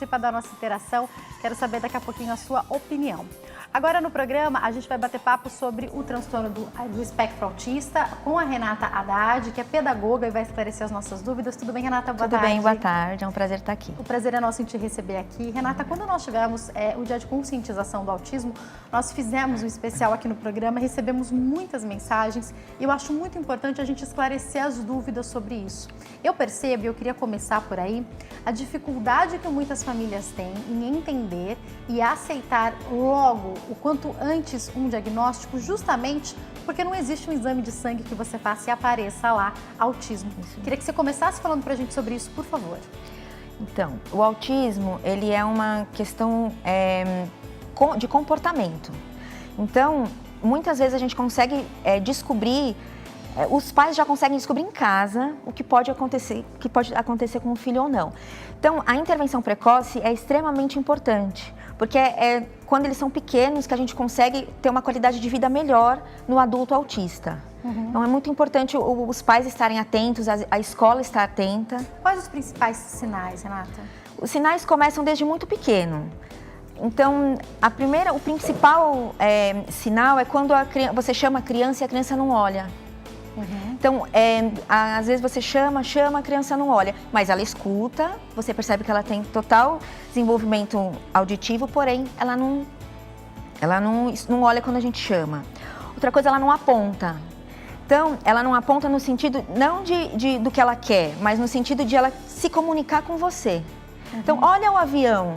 Participa da nossa interação, quero saber daqui a pouquinho a sua opinião. Agora no programa a gente vai bater papo sobre o transtorno do espectro autista com a Renata Haddad, que é pedagoga e vai esclarecer as nossas dúvidas. Tudo bem, Renata? Boa tarde. Tudo bem, boa tarde. É um prazer estar aqui. O prazer é nosso em te receber aqui. Renata, quando nós tivemos o dia de conscientização do autismo, nós fizemos um especial aqui no programa, recebemos muitas mensagens e eu acho muito importante a gente esclarecer as dúvidas sobre isso. Eu percebo, e eu queria começar por aí, a dificuldade que muitas famílias têm em entender e aceitar logo o quanto antes um diagnóstico, justamente porque não existe um exame de sangue que você faça e apareça lá autismo. Queria que você começasse falando pra gente sobre isso, por favor. Então, o autismo, ele é uma questão de comportamento. Então, muitas vezes a gente consegue descobrir, os pais já conseguem descobrir em casa o que pode acontecer com o filho ou não. Então, a intervenção precoce é extremamente importante, porque é quando eles são pequenos que a gente consegue ter uma qualidade de vida melhor no adulto autista. Então, é muito importante os pais estarem atentos, a escola estar atenta. Quais os principais sinais, Renata? Os sinais começam desde muito pequeno. Então, o principal sinal é quando você chama a criança e a criança não olha. Então, às vezes você chama, a criança não olha, mas ela escuta, você percebe que ela tem total desenvolvimento auditivo, porém, ela não olha quando a gente chama. Outra coisa, ela não aponta. Então, ela não aponta no sentido, não do que ela quer, mas no sentido de ela se comunicar com você. Então, olha o avião.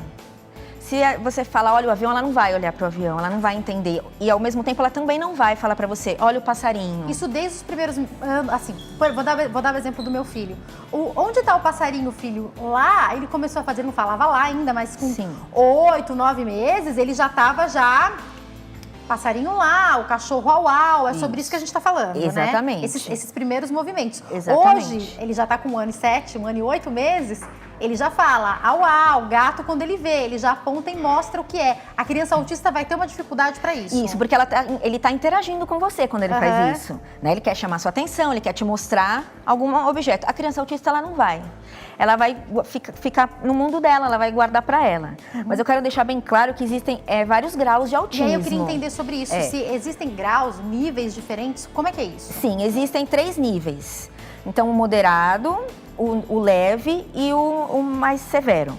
Se você fala, olha o avião, ela não vai olhar para o avião, ela não vai entender. E ao mesmo tempo, ela também não vai falar para você, olha o passarinho. Isso desde os primeiros anos, assim, vou dar o exemplo do meu filho. Onde está o passarinho, filho? Lá, ele começou a fazer, ele não falava lá ainda, mas com 8, 9 meses, ele já estava passarinho lá, o cachorro au, é sobre isso que a gente está falando, exatamente, né? Esses primeiros movimentos. Exatamente. Hoje, ele já está com 1 ano e 7, 1 ano e 8 meses, ele já fala au, gato quando ele vê, ele já aponta e mostra o que é. A criança autista vai ter uma dificuldade para isso. Isso, porque ele está interagindo com você quando ele faz isso. Né? Ele quer chamar sua atenção, ele quer te mostrar algum objeto. A criança autista, ela não vai. Ela vai ficar no mundo dela, ela vai guardar para ela. Mas eu quero deixar bem claro que existem vários graus de autismo. E aí eu queria entender sobre isso. Se existem graus, níveis diferentes, como é que é isso? Sim, existem 3 níveis. Então, o moderado, o leve e o mais severo.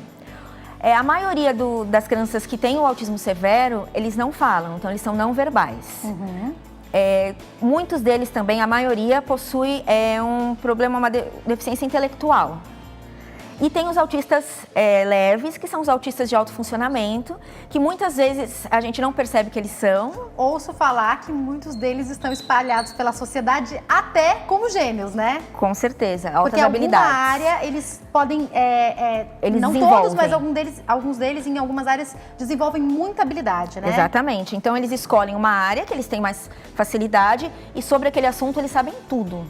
A maioria das crianças que têm o autismo severo, eles não falam, então eles são não verbais. Muitos deles também, a maioria, possui um problema, uma deficiência intelectual. E tem os autistas leves, que são os autistas de alto funcionamento, que muitas vezes a gente não percebe que eles são. Ouço falar que muitos deles estão espalhados pela sociedade até como gêmeos, né? Com certeza, altas porque habilidades. Porque em alguma área eles podem, eles não desenvolvem. Todos, mas alguns deles em algumas áreas desenvolvem muita habilidade, né? Exatamente, então eles escolhem uma área que eles têm mais facilidade e sobre aquele assunto eles sabem tudo.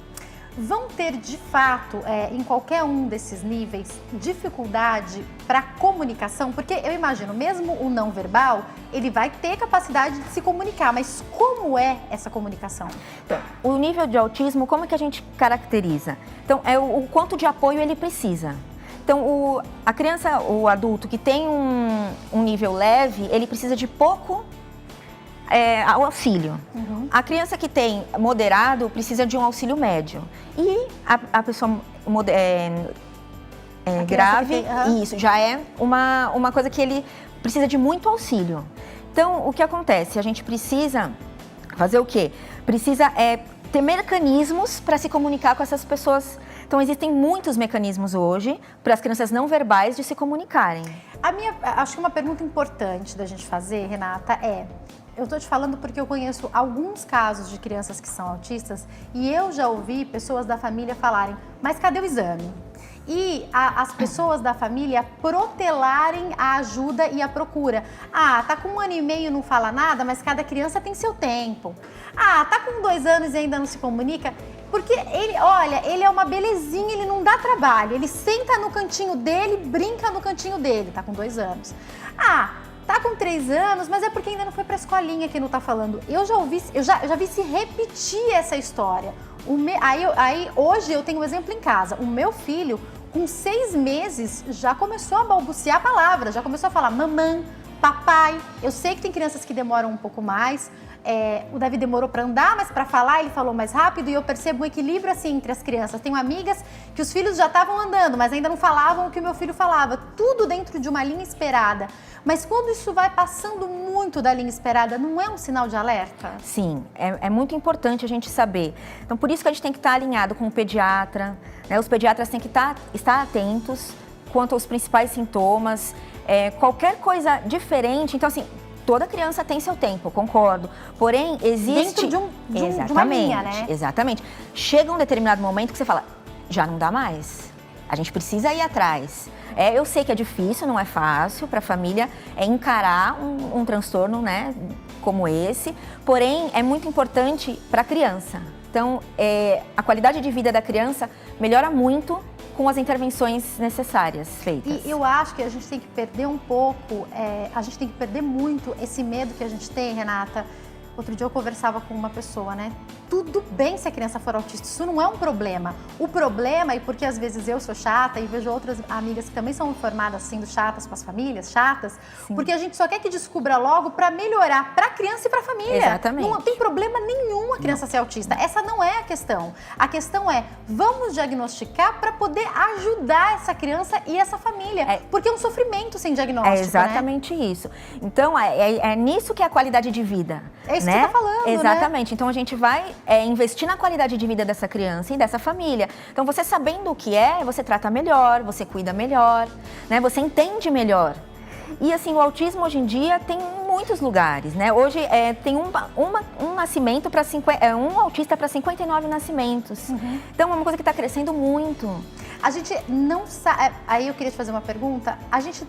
Vão ter, de fato, em qualquer um desses níveis, dificuldade para comunicação? Porque eu imagino, mesmo o não verbal, ele vai ter capacidade de se comunicar, mas como é essa comunicação? Então, o nível de autismo, como é que a gente caracteriza? Então, é o quanto de apoio ele precisa. Então, a criança, o adulto que tem um nível leve, ele precisa de pouco auxílio. A criança que tem moderado precisa de um auxílio médio. E a pessoa grave, isso já é uma coisa que ele precisa de muito auxílio. Então, o que acontece? A gente precisa fazer o quê? Precisa ter mecanismos para se comunicar com essas pessoas. Então, existem muitos mecanismos hoje para as crianças não verbais de se comunicarem. Acho que uma pergunta importante da gente fazer, Renata, eu estou te falando porque eu conheço alguns casos de crianças que são autistas e eu já ouvi pessoas da família falarem, mas cadê o exame? E as pessoas da família protelarem a ajuda e a procura. Tá com 1 ano e meio e não fala nada, mas cada criança tem seu tempo. Tá com 2 anos e ainda não se comunica. Porque ele é uma belezinha, ele não dá trabalho. Ele senta no cantinho dele, brinca no cantinho dele, tá com 2 anos. Tá com 3 anos, mas é porque ainda não foi pra escolinha que não tá falando. Eu já vi se repetir essa história. Aí hoje eu tenho um exemplo em casa. O meu filho, com 6 meses já começou a balbuciar palavras, já começou a falar mamãe, papai. Eu sei que tem crianças que demoram um pouco mais. O Davi demorou para andar, mas para falar ele falou mais rápido, e eu percebo um equilíbrio assim entre as crianças. Tenho amigas que os filhos já estavam andando, mas ainda não falavam o que o meu filho falava. Tudo dentro de uma linha esperada. Mas quando isso vai passando muito da linha esperada, não é um sinal de alerta? Sim, é muito importante a gente saber. Então, por isso que a gente tem que estar alinhado com o pediatra, né? Os pediatras têm que estar atentos quanto aos principais sintomas. Qualquer coisa diferente, então assim, toda criança tem seu tempo, concordo. Porém, existe... Dentro de uma linha, né? Exatamente. Chega um determinado momento que você fala, já não dá mais. A gente precisa ir atrás. Eu sei que é difícil, não é fácil para a família encarar um transtorno, né, como esse. Porém, é muito importante para a criança. Então, a qualidade de vida da criança melhora muito com as intervenções necessárias feitas. E eu acho que a gente tem que perder um pouco, a gente tem que perder muito esse medo que a gente tem, Renata. Outro dia eu conversava com uma pessoa, né? Tudo bem se a criança for autista, isso não é um problema. O problema, e porque às vezes eu sou chata e vejo outras amigas que também são informadas sendo chatas com as famílias, chatas, sim, porque a gente só quer que descubra logo para melhorar para a criança e para a família. Exatamente. Não tem problema nenhum a criança ser autista. Essa não é a questão. A questão é, vamos diagnosticar para poder ajudar essa criança e essa família. Porque é um sofrimento sem diagnóstico, é exatamente, né? Isso. Então, é nisso que é a qualidade de vida. É isso, né, que você tá falando, exatamente. Né? Então, a gente vai investir na qualidade de vida dessa criança e dessa família. Então, você sabendo o que você trata melhor, você cuida melhor, né? Você entende melhor. E, assim, o autismo hoje em dia tem em muitos lugares, né? Hoje tem um nascimento para um autista para 59 nascimentos. Uhum. Então, é uma coisa que está crescendo muito. A gente não sabe... Aí eu queria te fazer uma pergunta. A gente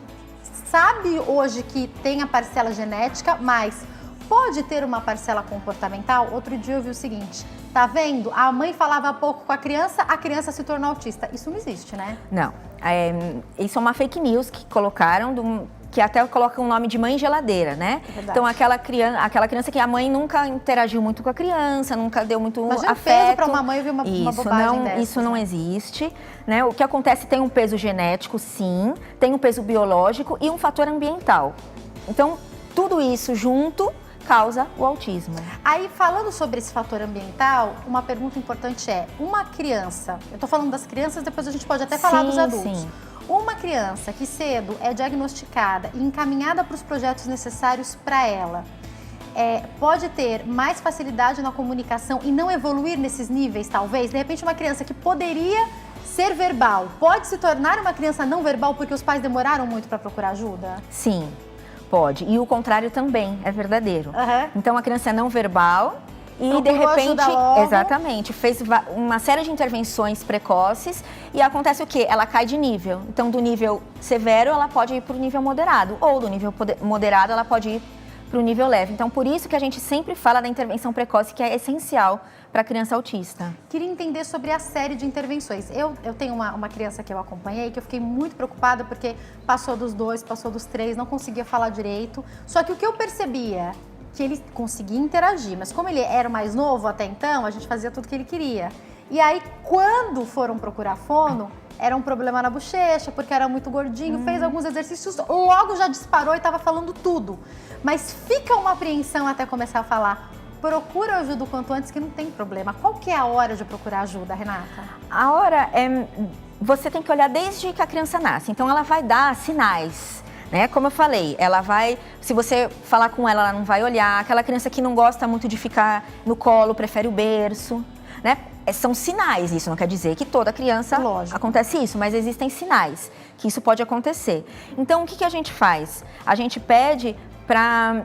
sabe hoje que tem a parcela genética, mas... pode ter uma parcela comportamental? Outro dia eu vi o seguinte, tá vendo? A mãe falava pouco com a criança se tornou autista. Isso não existe, né? Não. Isso é uma fake news que colocaram, que até colocam o nome de mãe geladeira, né? É verdade. Então, aquela criança que a mãe nunca interagiu muito com a criança, nunca deu muito afeto. Mas peso para uma mãe ouvir uma bobagem dessa. Isso não existe, né? O que acontece tem um peso genético, sim, tem um peso biológico e um fator ambiental. Então, tudo isso junto causa o autismo. Aí, falando sobre esse fator ambiental, uma pergunta importante uma criança, eu tô falando das crianças, depois a gente pode até falar dos adultos. Sim. Uma criança que cedo é diagnosticada e encaminhada para os projetos necessários para ela, pode ter mais facilidade na comunicação e não evoluir nesses níveis, talvez? De repente, uma criança que poderia ser verbal, pode se tornar uma criança não verbal porque os pais demoraram muito para procurar ajuda? Sim. Pode. E o contrário também é verdadeiro. Uhum. Então, a criança é não verbal e, de repente, exatamente, fez uma série de intervenções precoces e acontece o quê? Ela cai de nível. Então, do nível severo, ela pode ir para o nível moderado. Ou do nível moderado, ela pode ir para o nível leve. Então, por isso que a gente sempre fala da intervenção precoce, que é essencial para a criança autista. Queria entender sobre a série de intervenções. Eu tenho uma criança que eu acompanhei, que eu fiquei muito preocupada, porque passou dos 2, passou dos 3, não conseguia falar direito. Só que o que eu percebia, que ele conseguia interagir, mas como ele era mais novo até então, a gente fazia tudo que ele queria. E aí, quando foram procurar fono, era um problema na bochecha, porque era muito gordinho, fez alguns exercícios, logo já disparou e estava falando tudo. Mas fica uma apreensão até começar a falar. Procura ajuda o quanto antes, que não tem problema. Qual que é a hora de procurar ajuda, Renata? A hora você tem que olhar desde que a criança nasce. Então, ela vai dar sinais, né? Como eu falei, ela vai... Se você falar com ela, ela não vai olhar. Aquela criança que não gosta muito de ficar no colo, prefere o berço, né? São sinais, isso não quer dizer que toda criança acontece isso, mas existem sinais que isso pode acontecer. Então, o que a gente faz? A gente pede para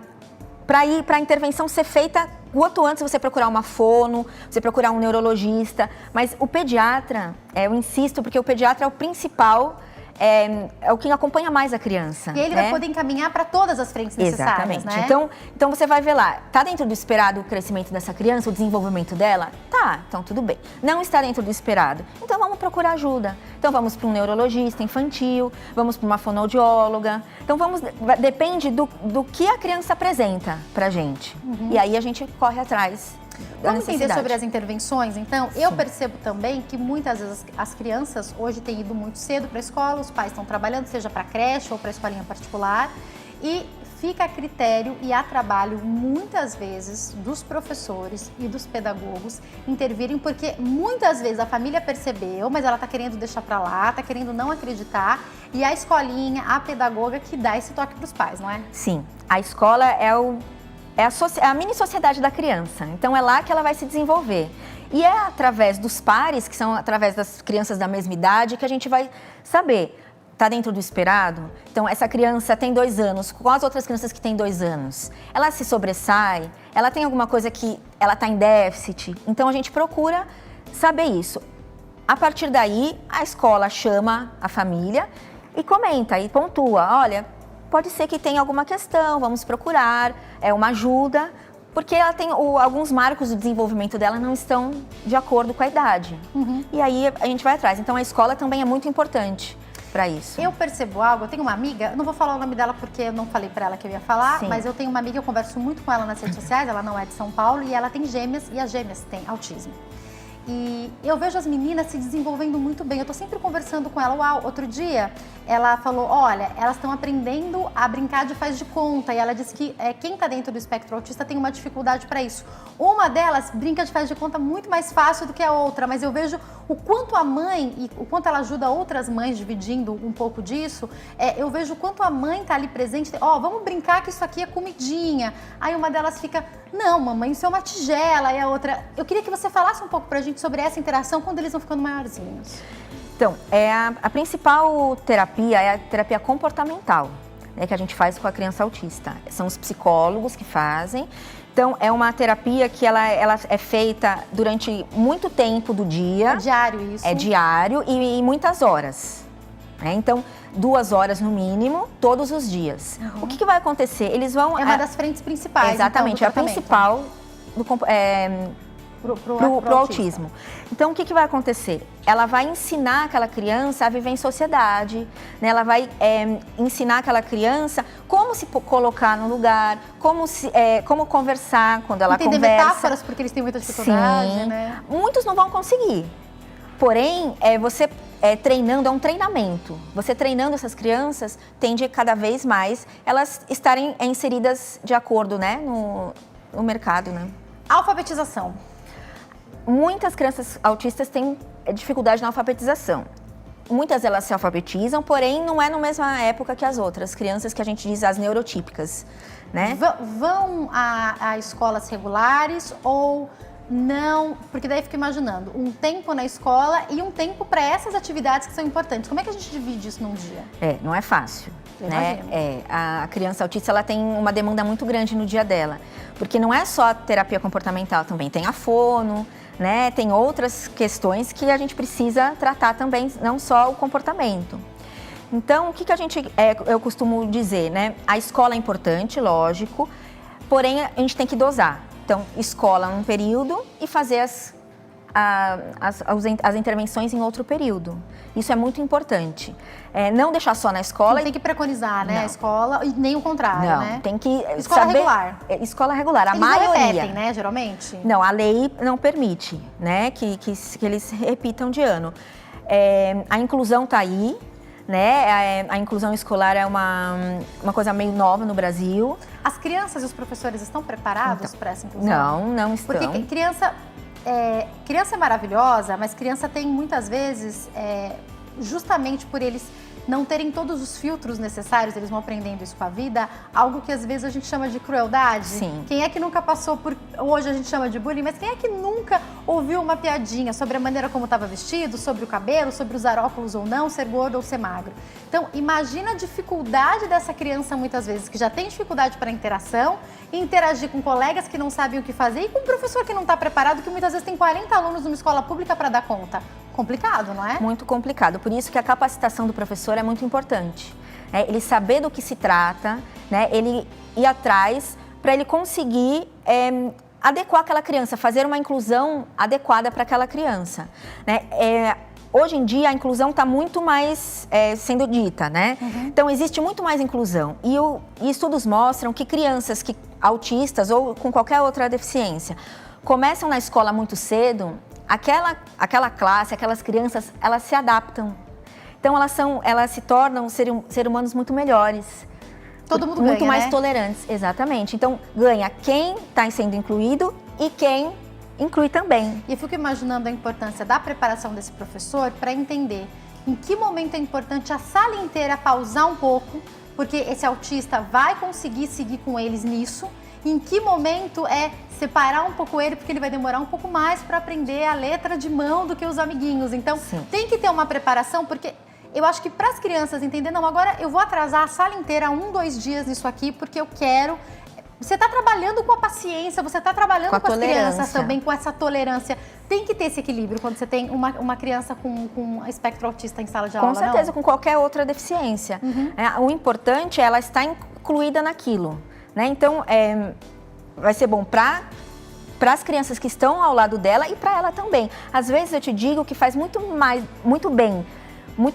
a intervenção ser feita quanto antes, você procurar uma fono, você procurar um neurologista, mas o pediatra, eu insisto, porque o pediatra é o principal, é o que acompanha mais a criança. E ele vai poder encaminhar para todas as frentes necessárias, exatamente, né? Então você vai ver lá, tá dentro do esperado o crescimento dessa criança, o desenvolvimento dela? Tá, então tudo bem. Não está dentro do esperado, então vamos procurar ajuda. Então vamos para um neurologista infantil, vamos para uma fonoaudióloga. Então depende do que a criança apresenta pra gente. E aí a gente corre atrás Vamos entender sobre as intervenções, então? Sim. Eu percebo também que muitas vezes as crianças hoje têm ido muito cedo para a escola, os pais estão trabalhando, seja para creche ou para escolinha particular, e fica a critério e a trabalho, muitas vezes, dos professores e dos pedagogos intervirem, porque muitas vezes a família percebeu, mas ela está querendo deixar para lá, está querendo não acreditar, e a escolinha, a pedagoga que dá esse toque para os pais, não é? Sim, a escola é a mini sociedade da criança, então é lá que ela vai se desenvolver. E é através dos pares, que são através das crianças da mesma idade, que a gente vai saber. Está dentro do esperado? Então, essa criança tem 2 anos, com as outras crianças que têm 2 anos, ela se sobressai? Ela tem alguma coisa que ela está em déficit? Então, a gente procura saber isso. A partir daí, a escola chama a família e comenta e pontua. Olha, pode ser que tenha alguma questão, vamos procurar, uma ajuda, porque ela tem alguns marcos do desenvolvimento dela não estão de acordo com a idade. Uhum. E aí, a gente vai atrás. Então, a escola também é muito importante para isso. Eu percebo algo, eu tenho uma amiga, não vou falar o nome dela porque eu não falei para ela que eu ia falar, sim, mas eu tenho uma amiga, eu converso muito com ela nas redes sociais, ela não é de São Paulo e ela tem gêmeas e as gêmeas têm autismo. E eu vejo as meninas se desenvolvendo muito bem. Eu tô sempre conversando com ela. Uau, outro dia ela falou, olha, elas estão aprendendo a brincar de faz de conta. E ela disse que quem tá dentro do espectro autista tem uma dificuldade para isso. Uma delas brinca de faz de conta muito mais fácil do que a outra, mas eu vejo o quanto a mãe e o quanto ela ajuda outras mães dividindo um pouco disso. Eu vejo o quanto a mãe tá ali presente. Vamos brincar que isso aqui é comidinha. Aí uma delas fica, não, mamãe, isso é uma tigela. E a outra, eu queria que você falasse um pouco pra gente sobre essa interação quando eles vão ficando maiorzinhos. Então, a principal terapia é a terapia comportamental, né, que a gente faz com a criança autista. São os psicólogos que fazem. Então, é uma terapia que ela é feita durante muito tempo do dia. É diário isso? É diário e muitas horas. Né? Então, 2 horas no mínimo, todos os dias. Uhum. O que vai acontecer? Eles vão... É uma das frentes principais. Exatamente, então, é a principal pro autismo. Então, o que vai acontecer? Ela vai ensinar aquela criança a viver em sociedade, né? Ela vai ensinar aquela criança como se colocar no lugar, como conversar quando ela conversa. Entender metáforas, porque eles têm muita dificuldade, sim, né? Muitos não vão conseguir. Porém, você treinando, é um treinamento. Você treinando essas crianças, tende cada vez mais elas estarem inseridas de acordo, né, no mercado, né? Alfabetização. Muitas crianças autistas têm dificuldade na alfabetização. Muitas delas se alfabetizam, porém não é na mesma época que as outras crianças que a gente diz as neurotípicas, né? Vão a escolas regulares ou não? Porque daí fico imaginando, um tempo na escola e um tempo para essas atividades que são importantes. Como é que a gente divide isso num dia? Não é fácil. Né? A criança autista ela tem uma demanda muito grande no dia dela, porque não é só a terapia comportamental, também tem a fono, né? Tem outras questões que a gente precisa tratar também, não só o comportamento. Então, o que eu costumo dizer, né? A escola é importante, lógico, porém a gente tem que dosar. Então, escola num período e fazer as intervenções em outro período. Isso é muito importante. Não deixar só na escola. Não tem que preconizar, né? Não. A escola, e nem o contrário, não, né? Tem que escola saber... regular. Escola regular, a eles maioria. Não repetem, né, geralmente? Não, a lei não permite, né, que eles repitam de ano. A inclusão está aí, né? A inclusão escolar é uma coisa meio nova no Brasil. As crianças e os professores estão preparados para essa inclusão? Não estão. Porque criança é maravilhosa, mas criança tem muitas vezes, justamente por eles não terem todos os filtros necessários, eles vão aprendendo isso com a vida, algo que às vezes a gente chama de crueldade. Sim. Quem é que nunca passou por, hoje a gente chama de bullying, mas quem é que nunca ouviu uma piadinha sobre a maneira como estava vestido, sobre o cabelo, sobre usar óculos ou não, ser gordo ou ser magro? Então, imagina a dificuldade dessa criança muitas vezes, que já tem dificuldade para interação, interagir com colegas que não sabem o que fazer e com um professor que não está preparado, que muitas vezes tem 40 alunos numa escola pública para dar conta. Complicado, não é? Muito complicado. Por isso que a capacitação do professor é muito importante. Ele saber do que se trata, né? Ele ir atrás para ele conseguir adequar aquela criança, fazer uma inclusão adequada para aquela criança. Né? Hoje em dia, a inclusão está muito mais sendo dita, né? Uhum. Então, existe muito mais inclusão. E estudos mostram que crianças autistas ou com qualquer outra deficiência começam na escola muito cedo, aquela classe, aquelas crianças, elas se adaptam. Então elas se tornam ser humanos muito melhores. Todo mundo muito ganha, mais né? tolerantes, exatamente. Então ganha quem está sendo incluído e quem inclui também. E eu fico imaginando a importância da preparação desse professor para entender em que momento é importante a sala inteira pausar um pouco, porque esse autista vai conseguir seguir com eles nisso. Em que momento é separar um pouco ele, porque ele vai demorar um pouco mais para aprender a letra de mão do que os amiguinhos. Então, tem que ter uma preparação, porque eu acho que para as crianças entenderem, não, agora eu vou atrasar a sala inteira 1, 2 dias nisso aqui, porque eu quero. Você está trabalhando com a paciência, você está trabalhando com as crianças também, com essa tolerância. Tem que ter esse equilíbrio quando você tem uma criança com espectro autista em sala de aula, Com certeza, não? com qualquer outra deficiência. O importante é ela estar incluída naquilo, né? Então, vai ser bom para as crianças que estão ao lado dela e para ela também. Às vezes eu te digo que faz muito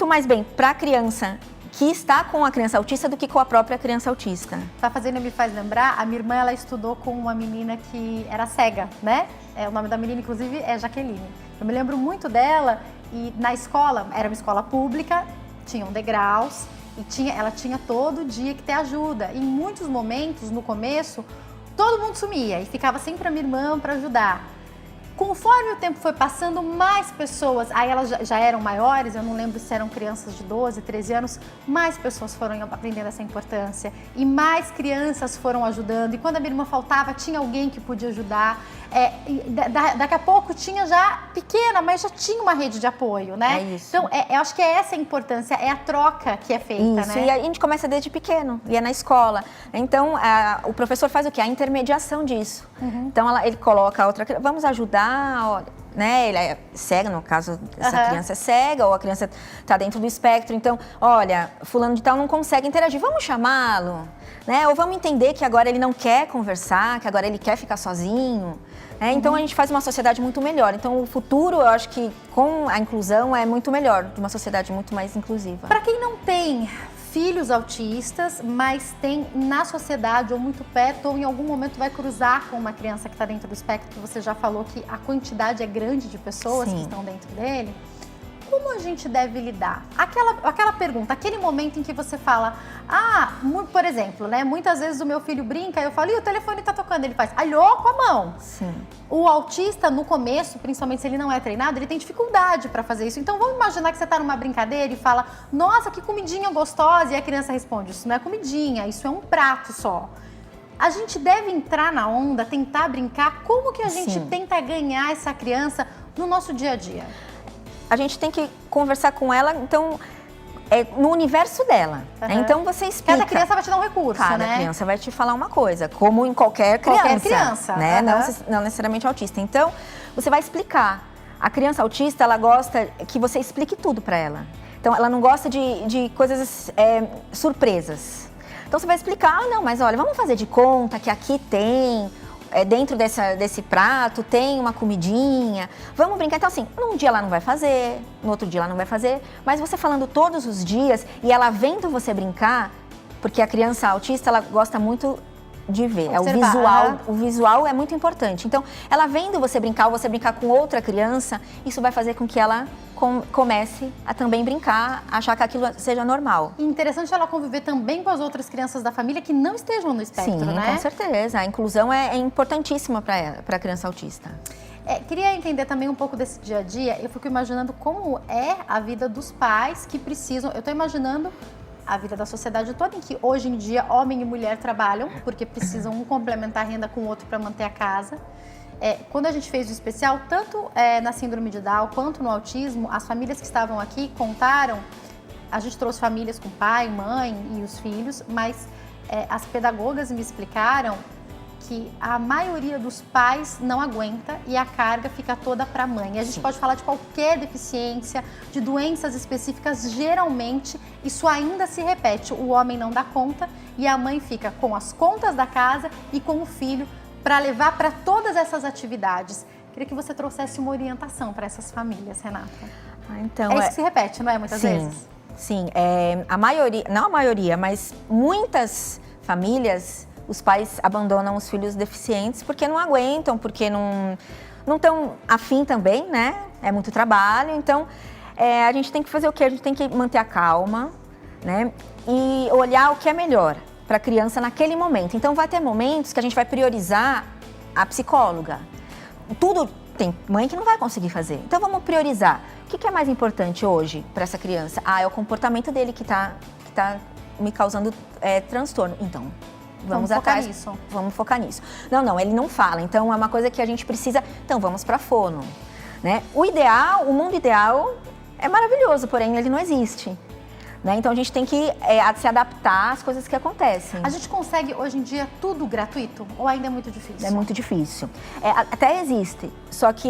mais bem para a criança que está com a criança autista do que com a própria criança autista. Tá fazendo, me faz lembrar, a minha irmã, ela estudou com uma menina que era cega, né? O nome da menina, inclusive, é Jaqueline. Eu me lembro muito dela e na escola, era uma escola pública, tinham degraus e ela tinha todo dia que ter ajuda. E em muitos momentos, no começo, todo mundo sumia e ficava sempre a minha irmã para ajudar. Conforme o tempo foi passando, mais pessoas, aí elas já eram maiores, eu não lembro se eram crianças de 12, 13 anos, mais pessoas foram aprendendo essa importância e mais crianças foram ajudando. E quando a minha irmã faltava, tinha alguém que podia ajudar. Daqui a pouco tinha já pequena, mas já tinha uma rede de apoio, né? É isso. Então, eu acho que é essa a importância, é a troca que é feita, isso, né? E a gente começa desde pequeno, e é na escola. Então, o professor faz o quê? A intermediação disso. Então, ele coloca a outra criança, vamos ajudar, olha, né? Ele é cega, no caso, essa criança é cega, ou a criança está dentro do espectro. Então, olha, fulano de tal não consegue interagir, vamos chamá-lo, né? Ou vamos entender que agora ele não quer conversar, que agora ele quer ficar sozinho. Então, a gente faz uma sociedade muito melhor. Então, o futuro, eu acho que com a inclusão é muito melhor, de uma sociedade muito mais inclusiva. Para quem não tem filhos autistas, mas tem na sociedade ou muito perto ou em algum momento vai cruzar com uma criança que está dentro do espectro, você já falou que a quantidade é grande de pessoas que estão dentro dele, como a gente deve lidar? Aquela pergunta, aquele momento em que você fala, por exemplo, né? Muitas vezes o meu filho brinca, eu falo, e o telefone tá tocando, ele faz, alô, com a mão. Sim. O autista, no começo, principalmente se ele não é treinado, ele tem dificuldade para fazer isso. Então, vamos imaginar que você tá numa brincadeira e fala, nossa, que comidinha gostosa, e a criança responde, isso não é comidinha, isso é um prato só. A gente deve entrar na onda, tentar brincar, como que a gente tenta ganhar essa criança no nosso dia a dia? A gente tem que conversar com ela, então, no universo dela. Então, você explica. Cada criança vai te dar um recurso, né? Cada criança vai te falar uma coisa, como em qualquer criança. Qualquer criança. Né? Não necessariamente autista. Então, você vai explicar. A criança autista, ela gosta que você explique tudo para ela. Então, ela não gosta de coisas surpresas. Então, você vai explicar, não, mas olha, vamos fazer de conta que aqui tem... dentro desse prato tem uma comidinha, vamos brincar. Então, assim, num dia ela não vai fazer, no outro dia ela não vai fazer, mas você falando todos os dias e ela vendo você brincar, porque a criança autista, ela gosta muito de ver, o visual é muito importante. Então, ela vendo você brincar, ou você brincar com outra criança, isso vai fazer com que ela comece a também brincar, achar que aquilo seja normal. E interessante ela conviver também com as outras crianças da família que não estejam no espectro, né? Sim, com certeza. A inclusão é importantíssima para a criança autista. Queria entender também um pouco desse dia a dia. Eu fico imaginando como é a vida dos pais que precisam... Eu estou imaginando a vida da sociedade toda, em que hoje em dia homem e mulher trabalham, porque precisam um complementar a renda com o outro para manter a casa. Quando a gente fez o especial, tanto na síndrome de Down quanto no autismo, as famílias que estavam aqui contaram, a gente trouxe famílias com pai, mãe e os filhos, mas as pedagogas me explicaram que a maioria dos pais não aguenta e a carga fica toda para a mãe. E a gente pode falar de qualquer deficiência, de doenças específicas, geralmente isso ainda se repete. O homem não dá conta e a mãe fica com as contas da casa e com o filho para levar para todas essas atividades. Queria que você trouxesse uma orientação para essas famílias, Renata. Então, isso que se repete, não é? Muitas vezes? Sim, a maioria, não a maioria, mas muitas famílias os pais abandonam os filhos deficientes porque não aguentam, porque não estão afim também, né? É muito trabalho, então a gente tem que fazer o quê? A gente tem que manter a calma, né? E olhar o que é melhor para a criança naquele momento. Então vai ter momentos que a gente vai priorizar a psicóloga. Tudo tem mãe que não vai conseguir fazer. Então vamos priorizar. O que é mais importante hoje para essa criança? É o comportamento dele que tá me causando transtorno. Então, vamos atrás. Nisso. Vamos focar nisso. Não, ele não fala. Então, é uma coisa que a gente precisa... Então, vamos para fono. Né? O mundo ideal é maravilhoso, porém, ele não existe. Né? Então, a gente tem que se adaptar às coisas que acontecem. A gente consegue, hoje em dia, tudo gratuito? Ou ainda é muito difícil? É muito difícil. Até existe, só que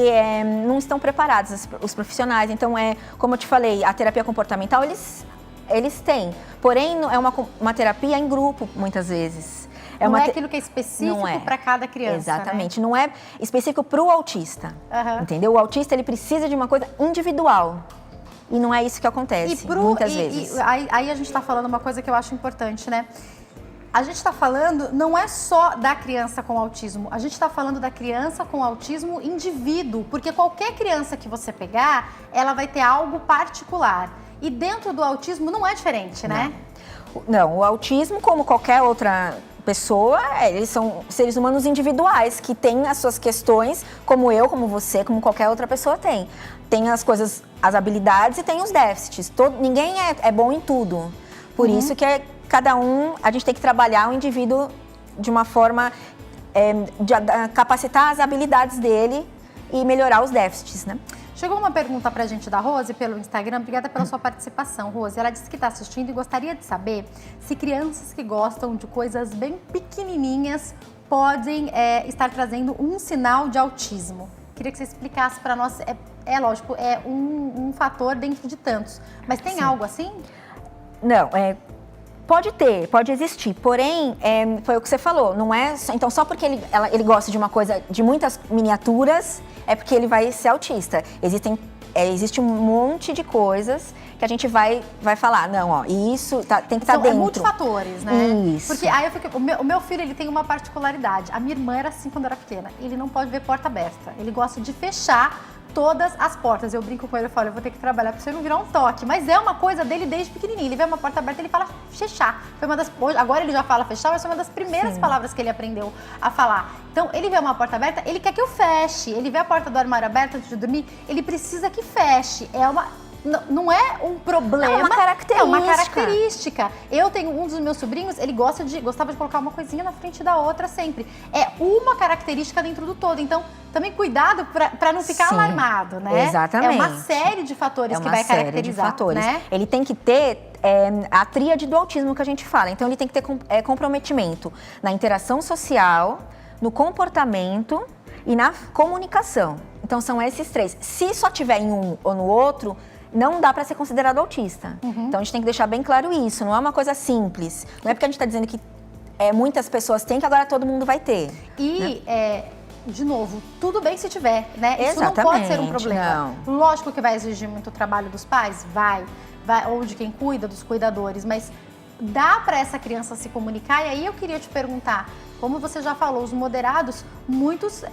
não estão preparados os profissionais. Então, como eu te falei, a terapia comportamental, eles têm. Porém, é uma terapia em grupo, muitas vezes. Não é aquilo que é específico para cada criança. Exatamente. Né? Não é específico para o autista. Entendeu? O autista, ele precisa de uma coisa individual. E não é isso que acontece, muitas vezes. Aí a gente está falando uma coisa que eu acho importante, né? A gente está falando, não é só da criança com autismo, a gente está falando da criança com autismo indivíduo, porque qualquer criança que você pegar, ela vai ter algo particular. E dentro do autismo não é diferente, né? Não, o autismo, como qualquer outra pessoa, eles são seres humanos individuais, que têm as suas questões, como eu, como você, como qualquer outra pessoa tem. Tem as coisas, as habilidades e tem os déficits. Ninguém é bom em tudo. Por isso que cada um, a gente tem que trabalhar o indivíduo de uma forma de capacitar as habilidades dele e melhorar os déficits, né? Chegou uma pergunta pra gente da Rose pelo Instagram. Obrigada pela sua participação, Rose. Ela disse que está assistindo e gostaria de saber se crianças que gostam de coisas bem pequenininhas podem estar trazendo um sinal de autismo. Queria que você explicasse para nós. Lógico, é um fator dentro de tantos. Mas tem algo assim? Não, pode existir, porém, foi o que você falou, não é... Então, só porque ele gosta de uma coisa, de muitas miniaturas, é porque ele vai ser autista. Existe um monte de coisas que a gente vai falar, não, ó, isso tem que estar dentro. É multifatores, né? Isso. Porque aí o meu filho, ele tem uma particularidade. A minha irmã era assim quando era pequena. Ele não pode ver porta aberta. Ele gosta de fechar todas as portas. Eu brinco com ele e falo, eu vou ter que trabalhar pra você não virar um toque. Mas é uma coisa dele desde pequenininho. Ele vê uma porta aberta, ele fala fechar. Agora ele já fala fechar, mas foi uma das primeiras palavras que ele aprendeu a falar. Então, ele vê uma porta aberta, ele quer que eu feche. Ele vê a porta do armário aberta antes de dormir, ele precisa que feche. Não é um problema. É uma característica. É uma característica. Eu tenho um dos meus sobrinhos, ele gostava de colocar uma coisinha na frente da outra sempre. É uma característica dentro do todo. Então, também cuidado para não ficar alarmado, né? Exatamente. É uma série de fatores que vai caracterizar. Né? Ele tem que ter a tríade do autismo que a gente fala. Então, ele tem que ter comprometimento na interação social, no comportamento e na comunicação. Então, são esses três. Se só tiver em um ou no outro, não dá para ser considerado autista. Então, a gente tem que deixar bem claro isso. Não é uma coisa simples. Não é porque a gente está dizendo que muitas pessoas têm que agora todo mundo vai ter. E, de novo, tudo bem se tiver, né? Isso Exatamente, não pode ser um problema. Não. Lógico que vai exigir muito trabalho dos pais, vai, ou de quem cuida, dos cuidadores, mas dá para essa criança se comunicar. E aí eu queria te perguntar, como você já falou, os moderados, muitos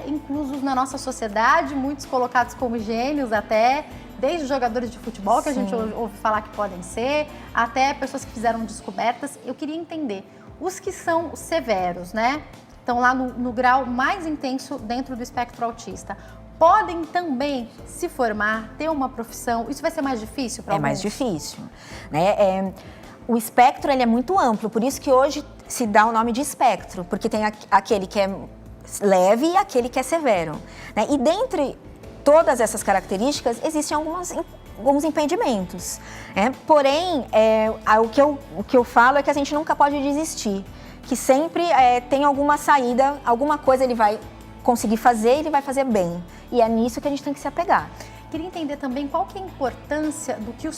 inclusos na nossa sociedade, muitos colocados como gênios até, desde jogadores de futebol, que a gente ouve falar que podem ser, até pessoas que fizeram descobertas. Eu queria entender, os que são severos, né? Estão lá no grau mais intenso dentro do espectro autista. Podem também se formar, ter uma profissão? Isso vai ser mais difícil para alguns? É mais difícil, né? O espectro, ele é muito amplo, por isso que hoje se dá o nome de espectro, porque tem aquele que é leve e aquele que é severo, né? E dentre todas essas características, existem alguns impedimentos, né? Porém, o que eu falo é que a gente nunca pode desistir, que sempre tem alguma saída, alguma coisa ele vai conseguir fazer e ele vai fazer bem. E é nisso que a gente tem que se apegar. Queria entender também qual que é a importância do que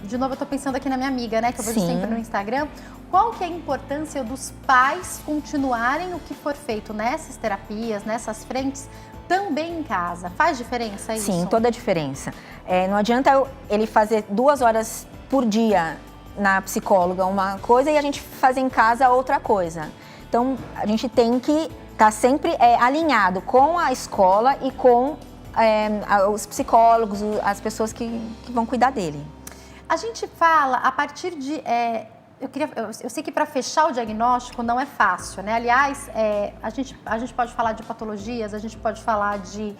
de novo, eu tô pensando aqui na minha amiga, né, que eu vejo sempre no Instagram. Qual que é a importância dos pais continuarem o que for feito nessas terapias, nessas frentes, também em casa? Faz diferença isso? Sim, toda a diferença. Não adianta ele fazer 2 horas por dia na psicóloga uma coisa e a gente fazer em casa outra coisa. Então, a gente tem que estar sempre alinhado com a escola e com os psicólogos, as pessoas que vão cuidar dele. A gente fala a partir de... Eu sei que para fechar o diagnóstico não é fácil, né? Aliás, a gente pode falar de patologias, a gente pode falar de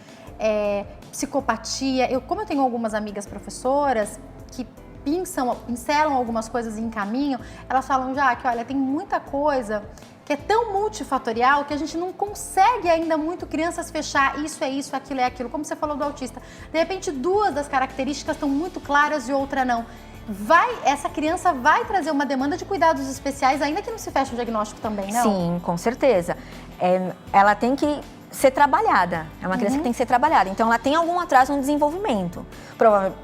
psicopatia. Como eu tenho algumas amigas professoras que pincelam algumas coisas e encaminham, elas falam já que, olha, tem muita coisa que é tão multifatorial que a gente não consegue ainda muito crianças fechar isso é isso, aquilo é aquilo. Como você falou do autista, de repente 2 das características estão muito claras e outra não. Essa criança vai trazer uma demanda de cuidados especiais, ainda que não se feche o diagnóstico também, não? Sim, com certeza. Ela tem que ser trabalhada, é uma criança que tem que ser trabalhada, então ela tem algum atraso no desenvolvimento.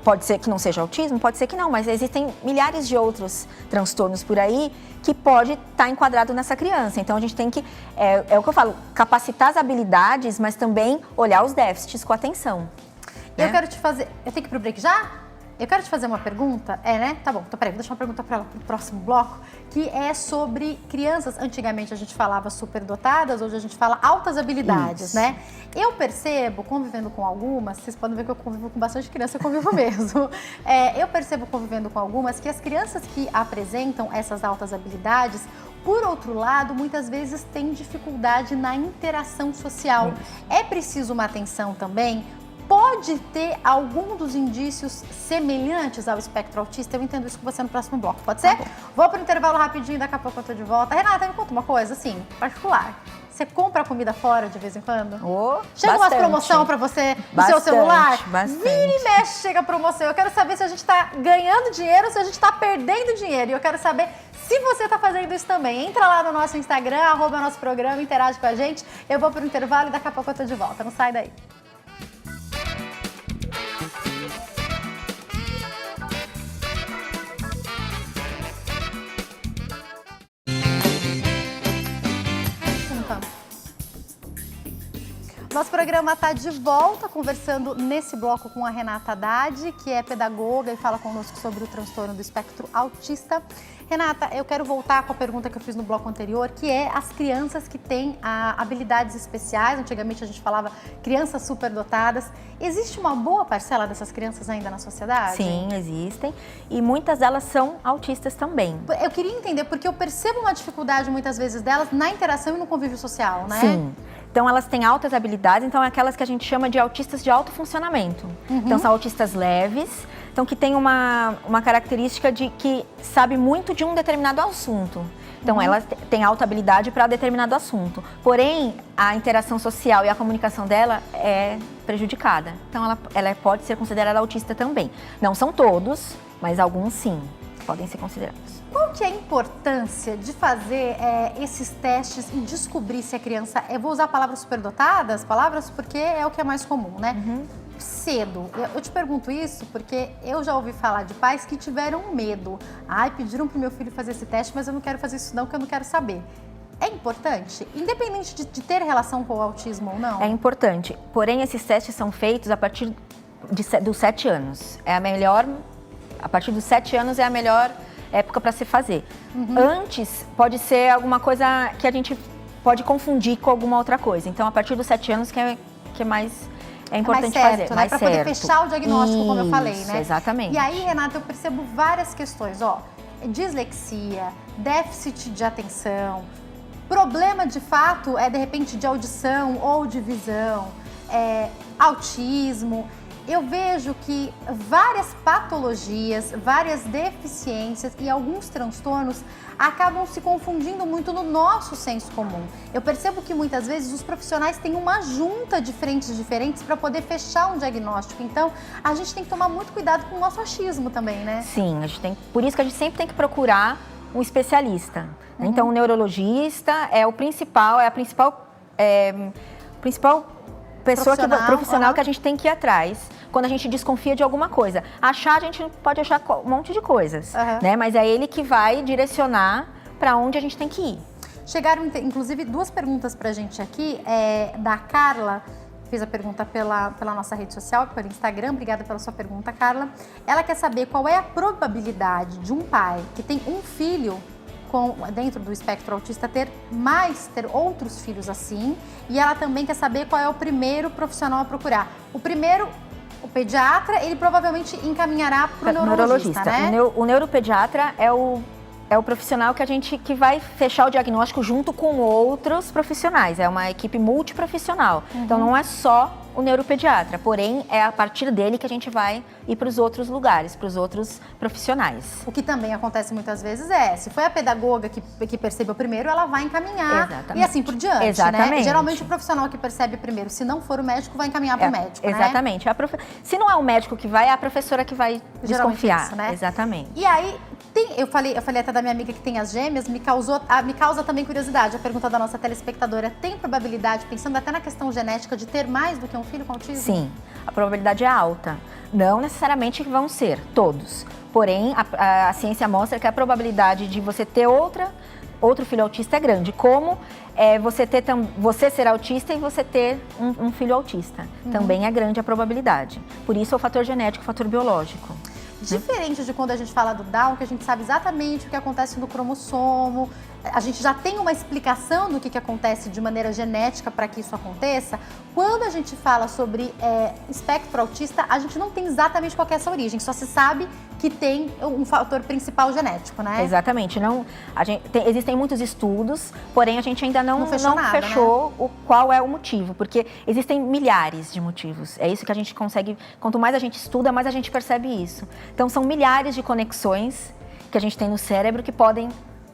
Pode ser que não seja autismo, pode ser que não, mas existem milhares de outros transtornos por aí que pode estar enquadrado nessa criança. Então a gente tem que, é o que eu falo, capacitar as habilidades, mas também olhar os déficits com atenção. Eu quero te fazer, eu tenho que ir pro break já? Eu quero te fazer uma pergunta, né? Tá bom, então peraí, vou deixar uma pergunta para ela pro próximo bloco, que é sobre crianças. Antigamente a gente falava superdotadas, hoje a gente fala altas habilidades, isso, né? Eu percebo, convivendo com algumas, vocês podem ver que eu convivo com bastante criança, eu convivo mesmo. Eu percebo, convivendo com algumas, que as crianças que apresentam essas altas habilidades, por outro lado, muitas vezes têm dificuldade na interação social. Isso. É preciso uma atenção também. Pode ter algum dos indícios semelhantes ao espectro autista? Eu entendo isso com você no próximo bloco, pode ser? Tá, vou para o intervalo rapidinho, daqui a pouco eu tô de volta. Renata, me conta uma coisa, assim, particular. Você compra comida fora de vez em quando? Chega umas promoção para você no seu celular? Bastante. Vira e mexe, chega a promoção. Eu quero saber se a gente está ganhando dinheiro ou se a gente está perdendo dinheiro. E eu quero saber se você está fazendo isso também. Entra lá no nosso Instagram, @nosso programa, interage com a gente. Eu vou para o intervalo e daqui a pouco eu tô de volta. Não sai daí. Nosso programa está de volta, conversando nesse bloco com a Renata Haddad, que é pedagoga e fala conosco sobre o transtorno do espectro autista. Renata, eu quero voltar com a pergunta que eu fiz no bloco anterior, que é as crianças que têm habilidades especiais. Antigamente a gente falava crianças superdotadas. Existe uma boa parcela dessas crianças ainda na sociedade? Sim, existem. E muitas delas são autistas também. Eu queria entender, porque eu percebo uma dificuldade muitas vezes delas na interação e no convívio social, né? Sim. Então, elas têm altas habilidades, então é aquelas que a gente chama de autistas de alto funcionamento. Então, são autistas leves, então que tem uma característica de que sabe muito de um determinado assunto. Então, ela tem alta habilidade para determinado assunto. Porém, a interação social e a comunicação dela é prejudicada. Então, ela pode ser considerada autista também. Não são todos, mas alguns sim, podem ser considerados. Qual que é a importância de fazer esses testes e descobrir se a criança... Eu vou usar palavras superdotadas, porque é o que é mais comum, né? Cedo. Eu te pergunto isso porque eu já ouvi falar de pais que tiveram medo. Pediram pro meu filho fazer esse teste, mas eu não quero fazer isso não, porque eu não quero saber. É importante? Independente de ter relação com o autismo ou não? É importante. Porém, esses testes são feitos a partir dos 7 anos. A partir dos 7 anos é a melhor época para se fazer. Antes, pode ser alguma coisa que a gente pode confundir com alguma outra coisa. Então, a partir dos 7 anos que é mais importante mais certo, fazer. Né? Mais para certo. Poder fechar o diagnóstico, como eu falei, né? Exatamente. E aí, Renata, eu percebo várias questões, dislexia, déficit de atenção, problema de fato de repente de audição ou de visão, autismo. Eu vejo que várias patologias, várias deficiências e alguns transtornos acabam se confundindo muito no nosso senso comum. Eu percebo que muitas vezes os profissionais têm uma junta de frentes diferentes para poder fechar um diagnóstico. Então, a gente tem que tomar muito cuidado com o nosso achismo também, né? Sim, por isso que a gente sempre tem que procurar um especialista. Então, o neurologista é a principal pessoa profissional que a gente tem que ir atrás quando a gente desconfia de alguma coisa. A gente pode achar um monte de coisas, né? Mas é ele que vai direcionar para onde a gente tem que ir. Chegaram, inclusive, 2 perguntas pra gente aqui, da Carla, fez a pergunta pela nossa rede social, pelo Instagram. Obrigada pela sua pergunta, Carla. Ela quer saber qual é a probabilidade de um pai que tem um filho dentro do espectro autista, ter outros filhos assim. E ela também quer saber qual é o primeiro profissional a procurar. O pediatra, ele provavelmente encaminhará para o neurologista, né? O neuropediatra é o profissional que vai fechar o diagnóstico junto com outros profissionais. É uma equipe multiprofissional. Então, não é só o neuropediatra, porém, é a partir dele que a gente vai ir para os outros lugares, para os outros profissionais. O que também acontece muitas vezes se foi a pedagoga que percebeu primeiro, ela vai encaminhar. Exatamente. E assim por diante, exatamente, né? Geralmente o profissional que percebe primeiro, se não for o médico, vai encaminhar para o médico, exatamente. Né? Se não é o médico que vai, é a professora que vai desconfiar. Isso, né? Exatamente. E aí, eu falei até da minha amiga que tem as gêmeas, me causa também curiosidade a pergunta da nossa telespectadora. Tem probabilidade, pensando até na questão genética, de ter mais do que um filho com autismo? Sim, a probabilidade é alta. Não necessariamente vão ser todos. Porém, a ciência mostra que a probabilidade de você ter outro filho autista é grande. Como você ser autista e você ter um filho autista. Também é grande a probabilidade. Por isso, é o fator genético, o fator biológico. Diferente de quando a gente fala do Down, que a gente sabe exatamente o que acontece no cromossomo, a gente já tem uma explicação do que acontece de maneira genética para que isso aconteça. Quando a gente fala sobre espectro autista, a gente não tem exatamente qual é essa origem, só se sabe que tem um fator principal genético, né? Exatamente. Existem muitos estudos, porém a gente ainda não fechou né? Qual é o motivo, porque existem milhares de motivos. É isso que a gente consegue, quanto mais a gente estuda, mais a gente percebe isso. Então são milhares de conexões que a gente tem no cérebro que podem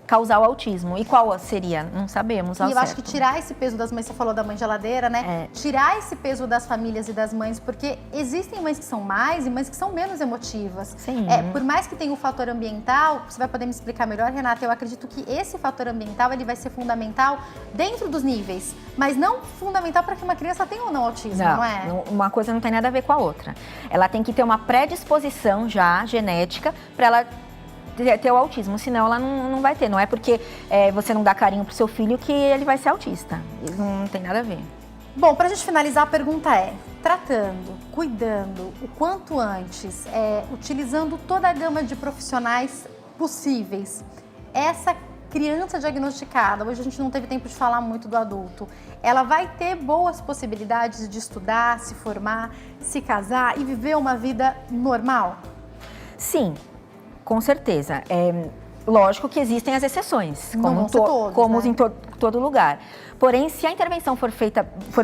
causar o autismo. E qual seria? Não sabemos. E eu acho que tirar esse peso das mães, você falou da mãe geladeira, né? Tirar esse peso das famílias e das mães, porque existem mães que são mais e mães que são menos emotivas. Sim. Por mais que tenha o fator ambiental, você vai poder me explicar melhor, Renata, eu acredito que esse fator ambiental, ele vai ser fundamental dentro dos níveis, mas não fundamental para que uma criança tenha ou não autismo, não é? Uma coisa não tem nada a ver com a outra. Ela tem que ter uma predisposição já genética para ela ter o autismo, senão ela não vai ter. Não é porque você não dá carinho pro seu filho que ele vai ser autista. Isso não tem nada a ver. Bom, pra gente finalizar, a pergunta tratando, cuidando o quanto antes, utilizando toda a gama de profissionais possíveis, essa criança diagnosticada, hoje a gente não teve tempo de falar muito do adulto, ela vai ter boas possibilidades de estudar, se formar, se casar e viver uma vida normal? Sim. Com certeza. Lógico que existem as exceções, como né? em todo lugar. Porém, se a intervenção for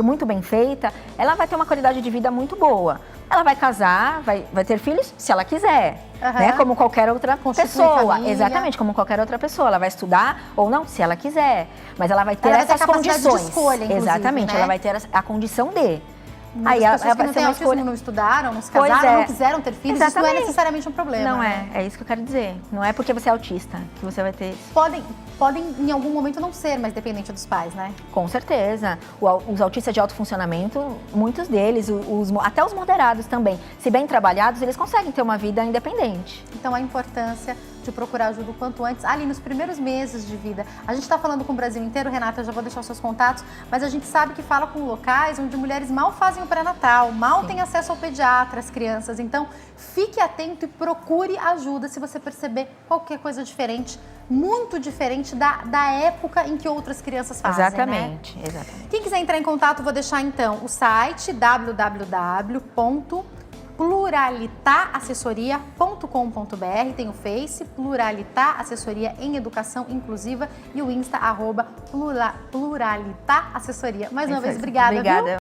muito bem feita, ela vai ter uma qualidade de vida muito boa. Ela vai casar, vai ter filhos, se ela quiser, né? Como qualquer outra pessoa. Família. Exatamente, como qualquer outra pessoa. Ela vai estudar ou não, se ela quiser. Mas ela vai ter essas condições. De escolha, exatamente, né? Ela vai ter a condição de. Muitas pessoas que não têm autismo não estudaram, não se casaram, não quiseram ter filhos, exatamente. Isso não é necessariamente um problema. Não né? é isso que eu quero dizer. Não é porque você é autista que você vai ter isso. Podem em algum momento não ser, mas dependente dos pais, né? Com certeza. Os autistas de alto funcionamento, muitos deles, até os moderados também, se bem trabalhados, eles conseguem ter uma vida independente. Então a importância de procurar ajuda o quanto antes, ali nos primeiros meses de vida. A gente está falando com o Brasil inteiro, Renata, eu já vou deixar os seus contatos, mas a gente sabe que fala com locais onde mulheres mal fazem o pré-natal, mal têm acesso ao pediatra, as crianças. Então, fique atento e procure ajuda se você perceber qualquer coisa diferente, muito diferente da época em que outras crianças fazem, exatamente, né? Exatamente. Quem quiser entrar em contato, vou deixar então o site www.pluralitaassessoria.com.br, tem o Face, Pluralitá Assessoria em Educação Inclusiva e o Insta, @Pluralitá Assessoria. Mais uma vez, obrigada. Obrigada. Viu?